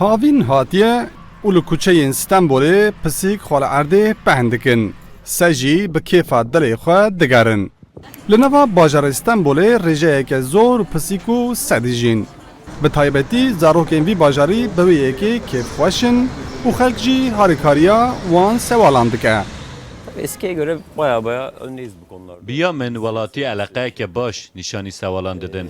هاوین هاتیه اولو کوچه استانبول پسیک خال عرده پهندکن سجی به کیفات دلی خواه دگرن لنوا باجار استانبول رجه که زور پسیکو سدیجین به تایبتی زاروکین وی باجاری بویه که کیف خوشن و خلق جی هاریکاریا وان سوالندکه. Eskiye göre baya öndeyiz bu konularda. بیا من ولاتی علاقه که باش نشانی سوالان دادن.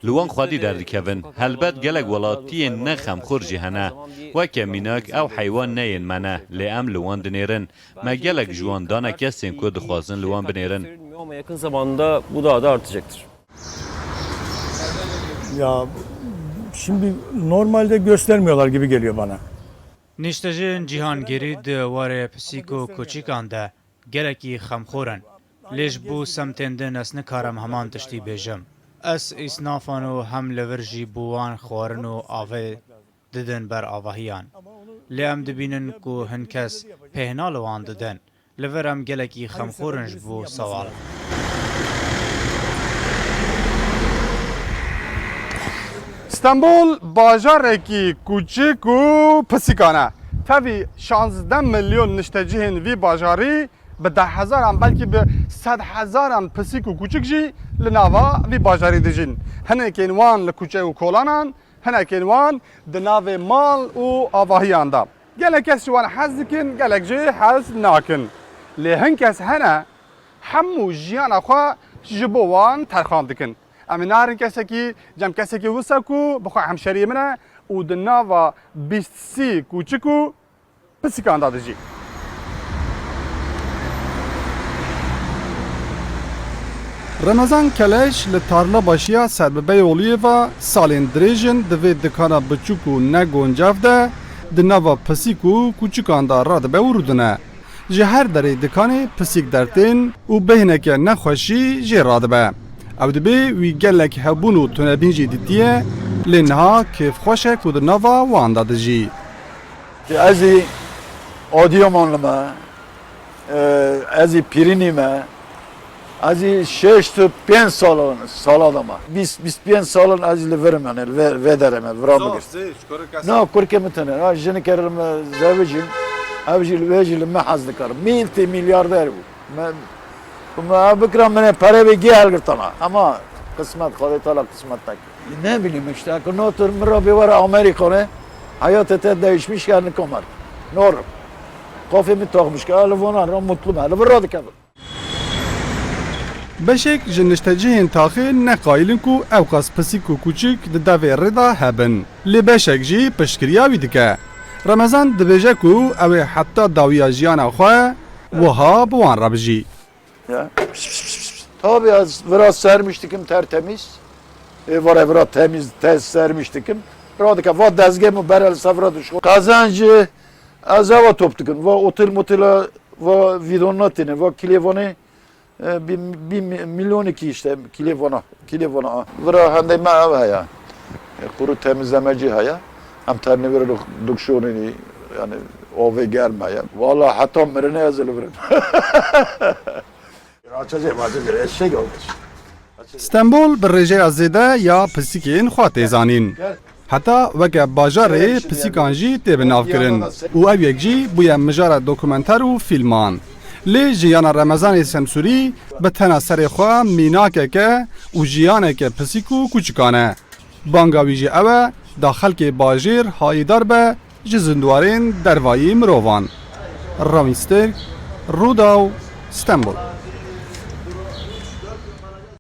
لوان خودی در کهون هلبت گلگ ولاتی نخم خورجی هنه و که میناک او حیوان نین منه لام لوان دنیرن ما گلگ جوان دانه کسین که دخوازن لوان بنیرن. Ama yakın zamanda bu daha da artacaktır. Ya şimdi normalde göstermiyorlar gibi geliyor bana. Niştejin cihangirî di warê pisîk û koçîkan de gelekî xemxorin. Lêj bû semtên din ez nikarim heman tiştî bêjim. Ez îsnafan û hem li vir jî bû wan xwarin û avê didin ber avahiyan. Lê em dibînin ku hin kes pêhna li wan didin. Li vir em gelekî xemxorin ji bo sewal. استانبول باجارێکی کوچک و پسیکانه تاوی 16 میلیون نشتجیهن وی باجاری به 10,000 بلکه به 100,000 پسیک و کوچک جی لناوا وی باجاری دجین هنکین وان لکوچه و کولانان هنکین وان دناو مال و آواهیان دا گلک کس جوان حز دکن گلک جی حز ناکن لی هنکس هنه همو جیان اخوا جبو وان ترخان دکن اما نارن کسی که جمع کسی که وسکو بخواه همشری منه و دناوا 20 کوچکو پسیکان داده جی رمضان کلش لطارلا باشیا سرببه اولیه و سالین دریجن دوی دکانا بچوکو نگونجاف ده دناوا پسیکو کوچکان دا را دبه ورودنه جهر داره دکانه پسیک درتین و بهنه که نخوشی جه را دبه او دبه وی گلک هبونو تونبین جی دیتیه لنها کیف خوشک و دناوا وان داده جی ازی آدیومانلمه ازی پرینیمه ازی 6 تا 5 سال آدمه 25 سال ازی لورم یعنی ودرمه ورامه گرست نه کرکه میتونه جنی کردم زوجیم اوجی لوجی لما حز دکارم میلتی میلیاردر بود ما بکرم من پره بگی هل گرتم اما قسمت خدا تعالی قسمت نکرد نمی‌بینیم işte که نوتر مرا بیوار آمریکا نه hayatı değişmiş yani komar nor kafemi takmış ki alevana ram mutlu mal verradı kadar بشک جنشتجیهن تاخی نقایلن کو اوقاس پسیکو کوچک د داوی ردا هبن لی بشک جی پشکریاوی دکه رمضان دبیجه کو اوی حتی داویا جیانا خواه وها بوان ربجی tabi az biraz sermiştikim tertemiz var biraz temiz sermiştikim radika va dezgemi berel savra düş kazancı azava toptukum va otel motela va vidonatine va kilevone bir milyon iki işte kilevona vira hande ma haya kuru temizlemeci haya hem terne verir dukşonini yani o ve gelmeye valla hatta merene yazılı verin açacağım eşek olmuş استانبول برژه ازیده یا پسیکین خواه تیزانین حتی وکه باجاره پسیکان جی تیب ناف کرن و او یک جی بویا مجار دوکومنتر و فیلمان لی جیان رمضان سمسوری به تنها سر خواه میناکه که و جیانه که پسیکو کوچکانه بانگاوی جی اوه داخل که باجیر هایدار به جزندوارین دروایی مروان راوینستر روداو استانبول